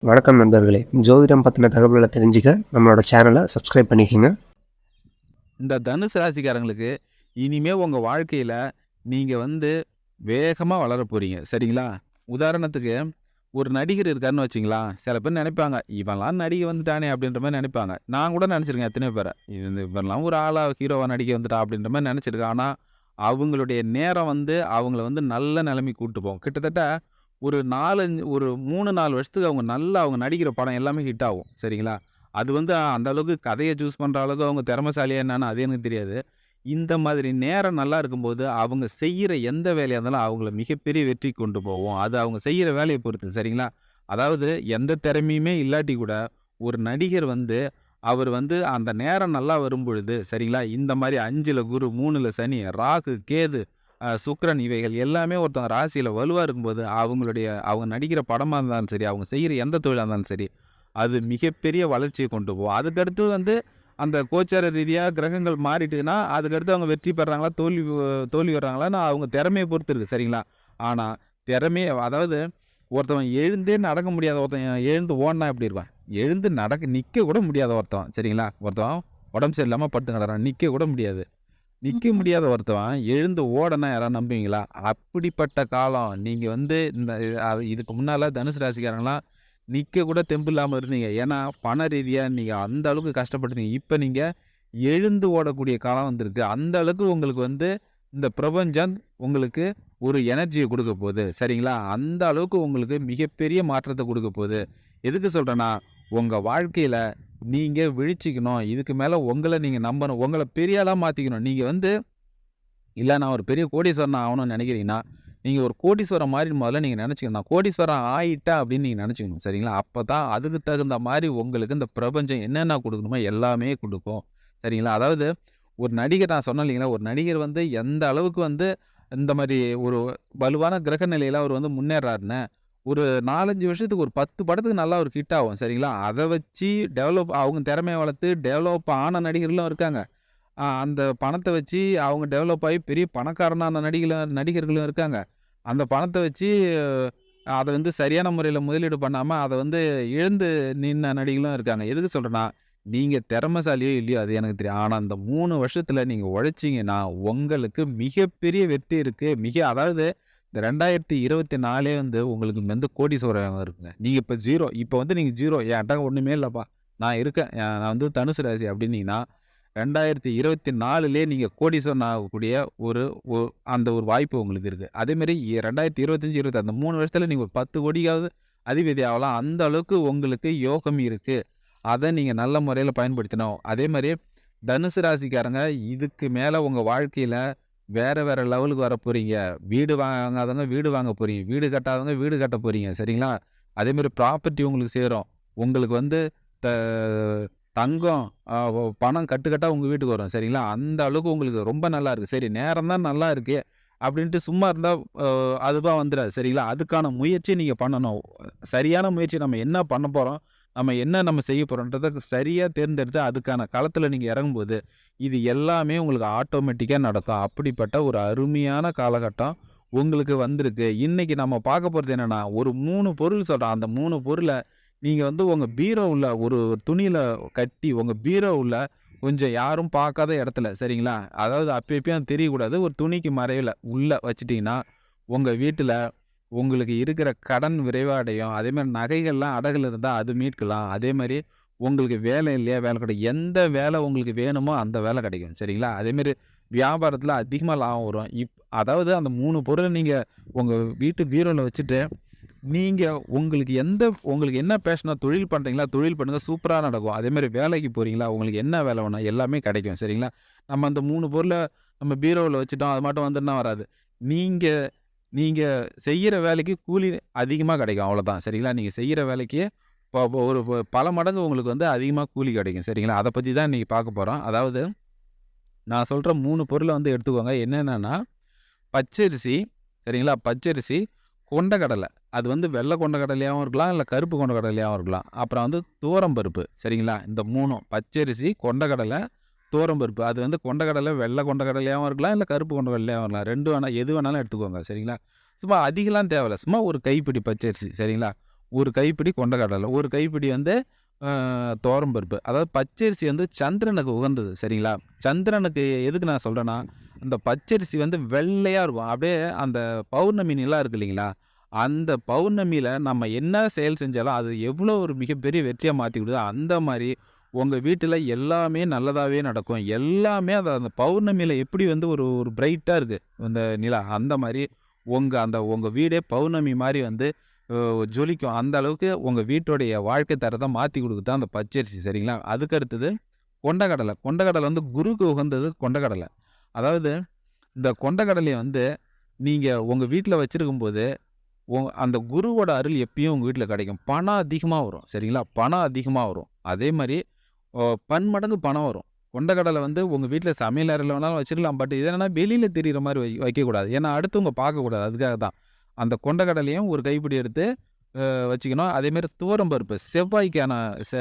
வணக்கம் நண்பர்களே. ஜோதிடம் பத்தின தகவல்கள தெரிஞ்சுக்க நம்மளோட சேனல சப்ஸ்கிரைப் பண்ணிக்கங்க. இந்த தனுசு ராசிக்காரங்களுக்கு இனிமே உங்க வாழ்க்கையில நீங்க வேகமா வளரப் போறீங்க. சரிங்களா? உதாரணத்துக்கு ஒரு நடிகர் இருக்காருன்னு வச்சுக்கங்களேன். சில பேர் நெனைப்பாங்க, "இவன்லாம் நடிக்க வந்துட்டானே!" அப்படின்ற மாரி நெனைப்பாங்க. நான் கூட நெனச்சிருக்கேன் எத்தனையோ பேர. இவன்லாம் ஒரு ஆளா ஹீரோவா நடிக்க வந்துட்டான் அப்படின்ற மாரி நெனச்சிருக்கேன். ஆனா, அவங்களுடைய நேரம் அவங்கள நல்ல நெலைமைக்கு கூட்டு போகும். கிட்டத்தட்ட ஒரு 4, 5 ஒரு 3, 4 வருஷத்துக்கு அவங்க நடிக்கிற படம் எல்லாமே ஹிட் ஆகும். சரிங்களா? அது அந்த அளவுக்கு கதைய சூஸ் பண்ற அளவுக்கு அவங்க திறமைசாலியா என்னான்னு அது எனக்கு தெரியாது. இந்த மாதிரி நேரம் நல்லா இருக்கும்போது, அவங்க செய்யிற எந்த வேலையா இருந்தாலும் அவங்கள மிகப்பெரிய வெற்றிக்கு கொண்டு போகும். அது அவங்க செய்யிற வேலைய பொறுத்து. சரிங்களா? அதாவது எந்த திறமையுமே இல்லாட்டி கூட, ஒரு நடிகர் அவர் அந்த நேரம் நல்லா வரும்பொழுது, சரிங்களா? இந்த மாரி 5ல குரு, 3ல சனி, ராகு, கேது, சுக்கிரன் இவைகள் எல்லாமே ஒருத்தவங்க ராசியில வலுவா இருக்கும்போது, அவங்க நடிக்கிற படமா இருந்தாலும் சரி, அவங்க செய்யிற எந்த தொழிலா இருந்தாலும் சரி, அது மிகப்பெரிய வளர்ச்சிய கொண்டு போகும். அதுக்கடுத்து அந்த கோச்சார ரீதியா கிரகங்கள் மாறிட்டுதுன்னா, அதுக்கடுத்து அவங்க வெற்றி பெறாங்களா, தோல்வி வர்றாங்களான்னு அவங்க திறமைய பொறுத்து இருக்கு. சரிங்களா? ஆனா, அதாவது ஒருத்தவன் எழுந்தே நடக்க முடியாத ஒருத்தன் எழுந்து ஓடுனா எப்படி இருப்பான்? எழுந்து நிக்க கூட முடியாத ஒருத்தன். சரிங்களா? ஒருத்தன் உடம்பு சரியில்லாம படுத்து கிடக்குறான். நிக்க கூட முடியாது. நிக்க முடியாத ஒருத்தவன் எழுந்து ஓடனா யாராவது நம்புவீங்களா? அப்படிப்பட்ட காலம். நீங்க இந்த இதுக்கு முன்னால தனுசு ராசிக்காரங்கலாம் நிக்க கூட தெம்பு இல்லாம இருந்தீங்க. ஏன்னா, பண ரீதியா நீங்க அந்த அளவுக்கு கஷ்டப்பட்டுருந்தீங்க. இப்ப நீங்க எழுந்து ஓடக்கூடிய காலம் வந்திருக்கு. அந்த அளவுக்கு உங்களுக்கு இந்த பிரபஞ்சம் உங்களுக்கு ஒரு எனர்ஜிய குடுக்க போது. சரிங்களா? அந்த அளவுக்கு உங்களுக்கு மிகப்பெரிய மாற்றத்த குடுக்க போது. எதுக்கு சொல்றேன்னா, உங்க வாழ்க்கையில நீங்க விழிச்சுக்கணும். இதுக்கு மேல உங்கள நீங்க நம்பணும். உங்கள பெரிய ஆளா மாத்திக்கணும். நீங்க இல்ல நான் ஒரு பெரிய கோடீஸ்வரன் ஆகணும்னு நெனைக்கிறீங்கன்னா, நீங்க ஒரு கோடீஸ்வரன் மாரி முதல்ல நீங்க நெனச்சுக்கணும். நான் கோடீஸ்வரன் ஆயிட்டேன் அப்படின்னு நீங்க நெனச்சுக்கணும். சரிங்களா? அப்பதான் அதுக்கு தகுந்த மாரி உங்களுக்கு இந்த பிரபஞ்சம் என்னென்ன குடுக்கணுமோ எல்லாமே குடுக்கும். சரிங்களா? அதாவது ஒரு நடிகர் நான் சொன்னேன் இல்லைங்களா? ஒரு நடிகர் எந்த அளவுக்கு இந்த மாரி ஒரு வலுவான கிரக நிலையில அவர் முன்னேறாருன்னு, ஒரு 4, 5 வருஷத்துக்கு ஒரு 10 படத்துக்கு நல்லா ஒரு ஹிட் ஆகும். சரிங்களா? அத வச்சு அவங்க திறமைய வளர்த்து டெவலப் ஆன நடிகர்களும் இருக்காங்க. அந்த பணத்த வச்சு அவங்க டெவலப் ஆயி பெரிய பணக்காரனான நடிகர்களும் இருக்காங்க. அந்த பணத்த வச்சு அத சரியான முறையில முதலீடு பண்ணாம, அத இழந்து நின்ன நடிகர்களும் இருக்காங்க. எதுக்கு சொல்றேன்னா, நீங்க திறமைசாலியோ இல்லையோ அது எனக்கு தெரியும். ஆனா, அந்த 3 வருஷத்துல நீங்க உழைச்சீங்கன்னா, உங்களுக்கு மிகப்பெரிய வெற்றி இருக்கு. அதாவது இந்த 2024 உங்களுக்கு கோடீஸ்வரன் இருக்குங்க. நீங்க இப்ப 0 இப்ப நீங்க 0 என்ட்ட ஒண்ணுமே இல்லப்பா. நான் இருக்கேன். நான் தனுசு ராசி அப்டின்னீங்கன்னா 2024லயே நீங்க கோடீஸ்வரன் ஆகக்கூடிய ஒரு ஒ அந்த ஒரு வாய்ப்பு உங்களுக்கு இருக்கு. அதேமாரி 2025, 26 அந்த 3 வருஷத்துல நீங்க ஒரு 10,00,00,000வது அதிபதி ஆகலாம். அந்த அளவுக்கு உங்களுக்கு யோகம் இருக்கு. அத நீங்க நல்ல முறையில பயன்படுத்தணும். அதேமாரி தனுசு ராசிக்காரங்க இதுக்கு மேல உங்க வாழ்க்கையில வேற வேற லெவலுக்கு வரப்போறீங்க. வீடு வாங்காதவங்க வீடு வாங்க போறீங்க. வீடு கட்டாதவங்க வீடு கட்ட போறீங்க. சரிங்களா? அதேமாரி ப்ராப்பர்ட்டி உங்களுக்கு சேரும். உங்களுக்கு த தங்கம், பணம் கட்டுக்கட்டா உங்க வீட்டுக்கு வரும். சரிங்களா? அந்த அளவுக்கு உங்களுக்கு ரொம்ப நல்லா இருக்கு. சரி நேரம் தான் நல்லா இருக்கு. அப்படின்ட்டு சும்மா இருந்தா அ அதுவா வந்துராது. சரிங்களா? அதுக்கான முயற்சிய நீங்க பண்ணணும். சரியான முயற்சி நம்ம என்ன பண்ண போறோம்? நம்ம செய்ய போறோம்ன்றத சரியா தேர்ந்தெடுத்து அதுக்கான களத்துல நீங்க இறங்கும்போது, இது எல்லாமே உங்களுக்கு ஆட்டோமேட்டிக்கா நடக்கும். அப்படிப்பட்ட ஒரு அருமையான காலகட்டம் உங்களுக்கு வந்திருக்கு. இன்னைக்கு நம்ம பார்க்க போறது என்னன்னா, ஒரு 3 பொருள் சொல்றேன். அந்த 3 பொருள நீங்க உங்க பீரோவுல ஒரு துணியில கட்டி, உங்க பீரோவுல கொஞ்சம் யாரும் பார்க்காத இடத்துல, சரிங்களா? அதாவது அப்ப அப்பயும் தெரியக்கூடாது. ஒரு துணிக்கு மறைவில உள்ள வச்சுட்டீங்கன்னா, உங்க வீட்டுல உங்களுக்கு இருக்கிற கடன் விரைவா அடையும். அதேமாரி நகைகள்லாம் அடகுல இருந்தா அது மீட்கலாம். அதேமாரி உங்களுக்கு வேலை இல்லையா? வேலை கிடைக்கும். எந்த வேலை உங்களுக்கு வேணுமோ அந்த வேலை கிடைக்கும். சரிங்களா? அதேமாரி வியாபாரத்துல அதிகமா லாபம் வரும். அதாவது அந்த 3 பொருள நீங்க உங்க வீட்டு பீரோல வச்சுட்டு நீங்க உங்களுக்கு என்ன பேஷனோ தொழில் பண்றீங்களா? தொழில் பண்ணுங்க. சூப்பரா நடக்கும். அதேமாரி வேலைக்கு போறீங்களா? உங்களுக்கு என்ன வேலை வேணும்? எல்லாமே கிடைக்கும். சரிங்களா? நம்ம அந்த 3 பொருள நம்ம பீரோவுல வச்சுட்டோம். அது மாட்டும் வந்துட்டுனா வராது. நீங்க நீங்க செய்யற வேலைக்கு கூலி அதிகமா கிடைக்கும். அவ்வளோதான். சரிங்களா? நீங்க செய்யற வேலைக்கு ஒரு பல மடங்கு உங்களுக்கு அதிகமா கூலி கிடைக்கும். சரிங்களா? அத பத்தி தான் இன்னைக்கு பார்க்க போறோம். அதாவது நான் சொல்ற 3 பொருள எடுத்துக்கோங்க. என்னென்னன்னா பச்சரிசி, சரிங்களா? பச்சரிசி, கொண்டைக்கடலை. அது வெள்ள கொண்டைக்கடலையாவும் இருக்கலாம், இல்ல கருப்பு கொண்டைக்கடலையாவும் இருக்கலாம். அப்புறம் துவரம் பருப்பு, சரிங்களா? இந்த 3ம் பச்சரிசி, கொண்டைக்கடலை, துவரம் பருப்பு. அது கொண்டைக்கடலை வெள்ள கொண்டைக்கடலையாவும் இருக்கலாம், இல்ல கருப்பு கொண்டைக்கடலையாவும் இருக்கலாம். 2 வேணா எது வேணாலும் எடுத்துக்கோங்க, சரிங்களா? சும்மா அதிகம்லாம் தேவையில்ல. சும்மா ஒரு கைப்பிடி பச்சரிசி, சரிங்களா? ஒரு கைப்பிடி கொண்டக்கடலை, ஒரு கைப்பிடி வந்து துவரம்பருப்பு. அதாவது பச்சரிசி வந்து சந்திரனுக்கு உகந்தது சரிங்களா? சந்திரனுக்கு எதுக்கு நான் சொல்றேன்னா, அந்த பச்சரிசி வந்து வெள்ளையா இருக்கும். அப்படியே அந்த பௌர்ணமி நிலா இருக்கு இல்லைங்களா? அந்த பௌர்ணமியில நம்ம என்ன செயல் செஞ்சாலும் அது எவ்வளோ ஒரு மிகப்பெரிய வெற்றியா மாத்தி குடுக்குதோ, அந்த மாரி உங்க வீட்டில எல்லாமே நல்லதாவே நடக்கும். எல்லாமே அந்த பௌர்ணமியில எப்படி வந்து ஒரு ஒரு பிரைட்டா இருக்கு அந்த நிலா, அந்த மாரி உங்க வீடே பௌர்ணமி மாரி வந்து ஜொலிக்கும். அந்த அளவுக்கு உங்க வீட்டுடைய வாழ்க்கை தரத்த மாத்தி குடுக்குது தான் அந்த பச்சரிசி சரிங்களா? அதுக்கு அடுத்தது கொண்டைக்கடலை. கொண்டைக்கடலை வந்து குருக்கு உகந்தது கொண்டைக்கடலை. அதாவது இந்த கொண்டைக்கடலைய வந்து நீங்க உங்க வீட்ல வச்சிருக்கும்போது, அந்த குருவோட அருள் எப்பயும் உங்க வீட்ல கிடைக்கும். பணம் அதிகமா வரும். சரிங்களா? பணம் அதிகமா வரும். அதே மாரி பன்மடங்கு பணம் வரும். கொண்டைக்கடலை வந்து உங்க வீட்ல சமையல் அறையில வேணாலும் வச்சிருக்கலாம். பட் இது என்னன்னா வெளியில தெரியிற மாரி வைக்கக்கூடாது. ஏன்னா அடுத்தவங்க பார்க்கக்கூடாது. அதுக்காக தான். அந்த கொண்டைக்கடலையும் ஒரு கைப்பிடி எடுத்து வச்சுக்கணும். அதேமாரி துவரம் பருப்பு செவ்வாய்க்கான செ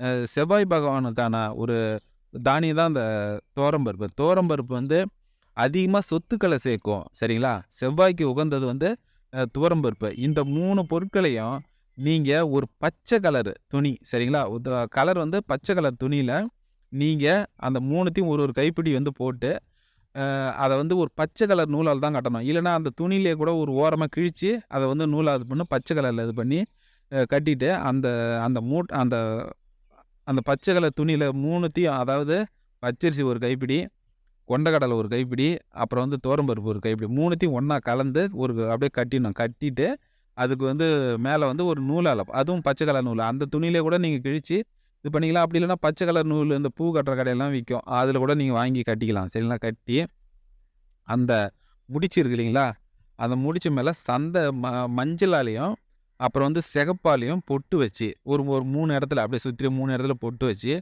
அ செவ்வாய் பகவானுக்கான ஒரு தானியம் தான் அந்த துவரம் பருப்பு. துவரம் பருப்பு வந்து அதிகமா சொத்துக்கள சேர்க்கும். சரிங்களா? செவ்வாய்க்கு உகந்தது வந்து துவரம் பருப்பு. இந்த 3 பொருட்களையும் நீங்க ஒரு பச்சை கலரு துணி சரிங்களா? கலர் வந்து பச்சை கலர் துணியில நீங்க அந்த 3த்தையும் ஒரு ஒரு கைப்பிடி வந்து போட்டு, அத வந்து ஒரு பச்சை கலர் நூலால தான் கட்டணும். இல்லன்னா அந்த துணியிலேயே கூட ஒரு ஓரமா கிழிச்சு, அத வந்து நூலா இது பண்ணி பச்சை கலர்ல இது பண்ணி கட்டிட்டு அந்த அந்த அந்த அந்த பச்சை கலர் துணியில 3த்தையும் அதாவது பச்சரிசி ஒரு கைப்பிடி, கொண்டைக்கடலை ஒரு கைப்பிடி, அப்புறம் வந்து துவரம்பருப்பு ஒரு கைப்பிடி 3த்தையும் ஒண்ணா கலந்து ஒரு அப்படியே கட்டிடணும். கட்டிட்டு அதுக்கு வந்து மேல வந்து ஒரு நூலால அதுவும் பச்சை கலர் நூல். அந்த துணியிலே கூட நீங்க கிழிச்சு இது பண்ணிக்கலாம். அப்படி இல்லன்னா பச்சை கலர் நூல் இந்த பூ கட்டுற கடையெல்லாம் விக்கும். அதில கூட நீங்க வாங்கி கட்டிக்கலாம். சரிங்களா? கட்டி அந்த முடிச்சு இருக்கு இல்லைங்களா? அந்த முடிச்சு மேல மஞ்சளாலயும், அப்புறம் வந்து சிகப்பாலயும் பொட்டு வச்சு, ஒரு ஒரு 3 இடத்துல அப்படியே சுத்தி 3 இடத்துல பொட்டு வச்சு,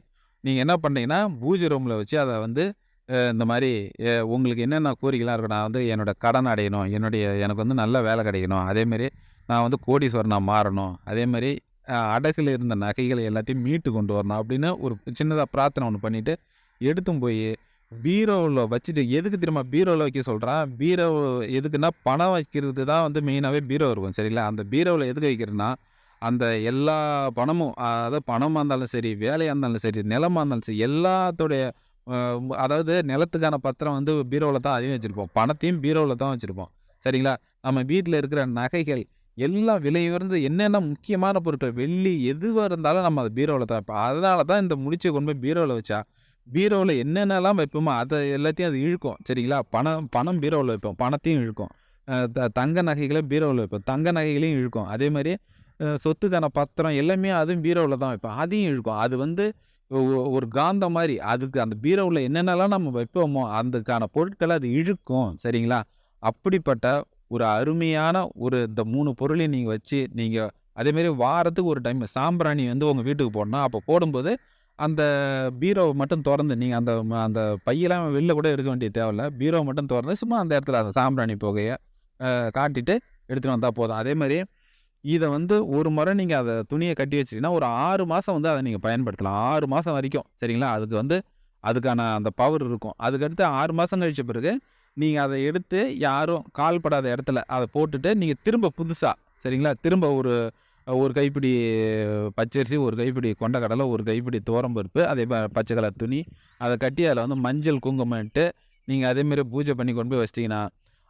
நீங்க என்ன பண்றீங்கன்னா, பூஜை ரூம்ல வச்சு அத வந்து இந்த மாரி உங்களுக்கு என்னென்ன கோரிக்கைலாம் இருக்கும். நான் வந்து என்னோட கடன் அடையணும். எனக்கு வந்து நல்ல வேலை கிடைக்கணும். அதேமாரி நான் வந்து கோடீஸ்வரனா மாறணும். அதேமாரி அடகுல இருந்த நகைகள் எல்லாத்தையும் மீட்டு கொண்டு வரணும். அப்படின்னு ஒரு சின்னதா பிரார்த்தனை ஒண்ணு பண்ணிட்டு, எடுத்தும் போயி பீரோவுல வச்சுட்டு எதுக்கு தெரியுமா பீரோல வைக்க சொல்றான்? பீரோ எதுக்குன்னா, பணம் வைக்கிறது தான் வந்து மெயினாவே பீரோ இருக்கும். சரிங்களா? அந்த பீரோவுல எதுக்கு வைக்கிறேன்னா, அந்த எல்லா பணமும் அதாவது பணமா இருந்தாலும் சரி, வேலையா இருந்தாலும் சரி, நிலமா இருந்தாலும் சரி, எல்லாத்துடைய அ அதாவது நிலத்துக்கான பத்திரம் வந்து பீரோவுல தான் அதையும் வச்சிருப்போம். பணத்தையும் பீரோவுல தான் வச்சிருப்போம். சரிங்களா? நம்ம வீட்ல இருக்கிற நகைகள் எல்லாம் விலை உயர்ந்த என்னென்ன முக்கியமான பொருட்கள், வெள்ளி எதுவா இருந்தாலும் நம்ம அத பீரோவுல தான் வைப்போம். அதனால தான் இந்த முடிச்ச கொண்டு போய் பீரோவுல வச்சா பீரோவுல என்னென்னலாம் வைப்போமோ, அத எல்லாத்தையும் அது இழுக்கும். சரிங்களா? பணம் பணம் பீரோவுல வைப்போம். பணத்தையும் இழுக்கும். தங்க நகைகள பீரோவுல வைப்போம். தங்க நகைகளையும் இழுக்கும். அதேமாரி சொத்துக்கான பத்திரம் எல்லாமே அதுவும் பீரோவுல தான் வைப்போம். அதையும் இழுக்கும். அது வந்து ஒரு காந்தம் மாரி. அதுக்கு அந்த பீரோவுல என்னென்னலாம் நம்ம வைப்போமோ, அதுக்கான பொருட்கள அது இழுக்கும். சரிங்களா? அப்படிப்பட்ட ஒரு அருமையான இந்த 3 பொருளையும் நீங்க வச்சு, நீங்க அதேமாரி வாரத்துக்கு ஒரு டைம் சாம்பிராணி வந்து உங்க வீட்டுக்கு போடணும். அப்ப போடும்போது அந்த பீரோவ மட்டும் தொறந்து நீங்க அந்த அந்த பையெல்லாம் வெளில கூட எடுக்க வேண்டிய தேவையில்ல. பீரோவ மட்டும் தொறந்து சும்மா அந்த இடத்துல அந்த சாம்பிராணி புகைய காட்டிட்டு எடுத்துட்டு வந்தா போதும். அதேமாரி இத வந்து ஒரு முறை நீங்க அத துணிய கட்டி வச்சுட்டீங்கன்னா, ஒரு 6 மாசம் வந்து அத நீங்க பயன்படுத்தலாம். 6 மாசம் வரைக்கும் சரிங்களா? அதுக்கு வந்து அதுக்கான அந்த பவர் இருக்கும். அதுக்கடுத்து 6 மாசம் கழிச்ச பிறகு, நீங்க அத எடுத்து யாரும் கால் படாத இடத்துல அத போட்டுட்டு, நீங்க திரும்ப புதுசா சரிங்களா? திரும்ப ஒரு ஒரு கைப்பிடி பச்சரிசி, ஒரு கைப்பிடி கொண்டைக்கடலை, ஒரு கைப்பிடி துவரம்பருப்பு, அதே பச்சை கலர் துணி, அத கட்டி அதில வந்து மஞ்சள், குங்குமம் இட்டு, நீங்க அதேமாரி பூஜை பண்ணி கொண்டு போய் வச்சுட்டீங்கன்னா,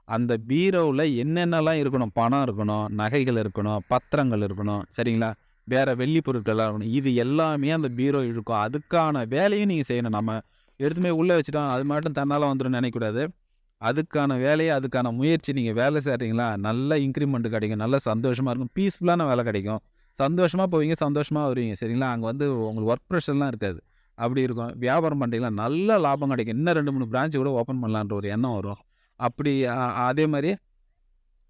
அந்த பீரோவுல என்னென்னலாம் இருக்கணும்? பணம் இருக்கணும், நகைகள் இருக்கணும், பத்திரங்கள் இருக்கணும். சரிங்களா? வேற வெள்ளி பொருட்கள்லாம் இருக்கணும். இது எல்லாமே அந்த பீரோ இழுக்கும். அதுக்கான வேலையும் நீங்க செய்யணும். நம்ம எடுத்துன்னு போய் உள்ள வச்சுட்டோம், அது பாட்டுன்னு தன்னால வந்துரும்னு நெனைக்கக்கூடாது. அதுக்கான வேலைய, அதுக்கான முயற்சி நீங்க வேலை செய்றீங்களா, நல்ல இன்கிரிமெண்ட் கிடைக்கும். நல்ல சந்தோஷமா இருக்கும். பீஸ்ஃபுல்லான வேலை கிடைக்கும். சந்தோஷமா போவீங்க, சந்தோஷமா வருவீங்க. சரிங்களா? அங்க வந்து உங்களுக்கு ஒர்க் ப்ரெஷர்லாம் இருக்காது. அப்படி இருக்கும். வியாபாரம் பண்றீங்களா, நல்ல லாபம் கிடைக்கும். இன்னும் 2, 3 பிரான்ச் கூட ஓப்பன் பண்ணலான்ற ஒரு எண்ணம் வரும். அப்படி அதே மாரி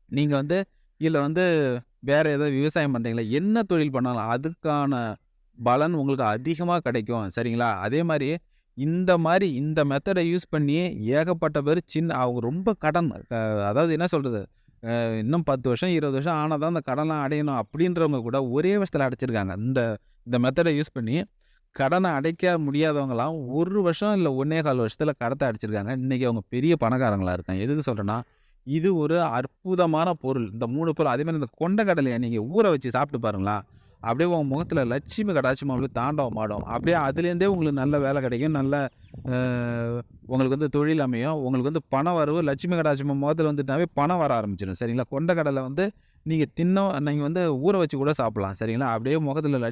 நீங்க வந்து இதுல வந்து வேற ஏதாவது விவசாயம் பண்றீங்களா, என்ன தொழில் பண்ணாலும் அதுக்கான பலன் உங்களுக்கு அதிகமா கிடைக்கும். சரிங்களா? அதே மாரி இந்த மெத்தட யூஸ் பண்ணி ஏகப்பட்ட பேர் அவங்க ரொம்ப கடன் அதாவது என்ன சொல்றது? இன்னும் 10 வருஷம், 20 வருஷம் ஆனா தான் அந்த கடன்லாம் அடையணும் அப்படின்றவங்க கூட ஒரே வருஷத்துல அடைச்சிருக்காங்க. இந்த இந்த மெத்தட யூஸ் பண்ணி கடன அடைக்க முடியாதவங்கலாம் 1 வருஷம் இல்ல 1 1/4 வருஷத்துல கடத்த அடைச்சிருக்காங்க. இன்னைக்கு அவங்க பெரிய பணக்காரங்களா இருக்காங்க. எதுக்கு சொல்றேன்னா, இது ஒரு அற்புதமான பொருள். இந்த 3 பொருள் அதேமாரி இந்த கொண்டைக்கடலைய நீங்க ஊற வச்சு சாப்பிட்டு பாருங்களேன். அப்படியே உங்க முகத்தில லட்சுமி கடாட்சம் அப்படியே தாண்டவம் ஆடும். அப்படியே அதுலேருந்தே உங்களுக்கு நல்ல வேலை கிடைக்கும். நல்ல அ உங்களுக்கு வந்து தொழில் அமையும். உங்களுக்கு வந்து பண வரவு லட்சுமி கடாட்சம் முகத்தில வந்துட்டாவே பணம் வர ஆரம்பிச்சுரும். சரிங்களா? கொண்டைக்கடலை வந்து நீங்க வந்து ஊற வச்சு கூட சாப்பிடலாம். சரிங்களா? அப்படியே முகத்தில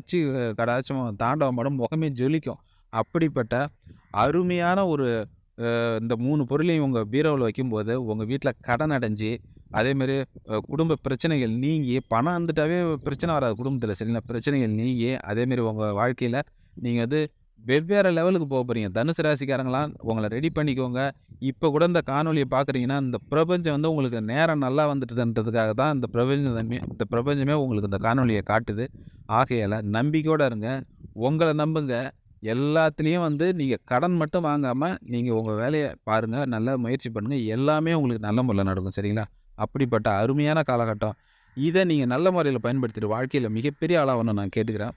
கடாட்சம் தாண்டவம் ஆடும். முகமே ஜொலிக்கும். அப்படிப்பட்ட அருமையான ஒரு இந்த 3 பொருளையும் உங்க பீரோவுல வைக்கும்போது, உங்க வீட்ல கடன் அடைஞ்சு, அதேமாரி குடும்ப பிரச்சனைகள் நீங்கி, பணம் வந்துட்டாவே பிரச்சனை வராது குடும்பத்தில சரிங்களா? பிரச்சனைகள் நீங்கி, அதேமாரி உங்க வாழ்க்கையில நீங்க வந்து வெவ்வேறு லெவலுக்கு போறீங்க. தனுசு ராசிக்காரங்களா உங்கள ரெடி பண்ணிக்கோங்க. இப்ப கூட இந்த காணொளிய பார்க்குறீங்கன்னா, இந்த பிரபஞ்சம் வந்து உங்களுக்கு நேரம் நல்லா வந்துட்டுதுன்றதுக்காக தான் இந்த பிரபஞ்சமே உங்களுக்கு இந்த காணொளிய காட்டுது. ஆகையால நம்பிக்கையோட இருங்க. உங்கள நம்புங்க. எல்லாத்துலயும் வந்து நீங்க கடன் மட்டும் வாங்காம, நீங்க உங்க வேலைய பாருங்க. நல்லா முயற்சி பண்ணுங்க. எல்லாமே உங்களுக்கு நல்ல முறையில நடக்கும். சரிங்களா? அப்படிப்பட்ட அருமையான காலகட்டம். இத நீங்க நல்ல முறையில பயன்படுத்திட்டு வாழ்க்கையில மிகப்பெரிய ஆளாவணும்னு நான் கேட்டுக்கிறேன்.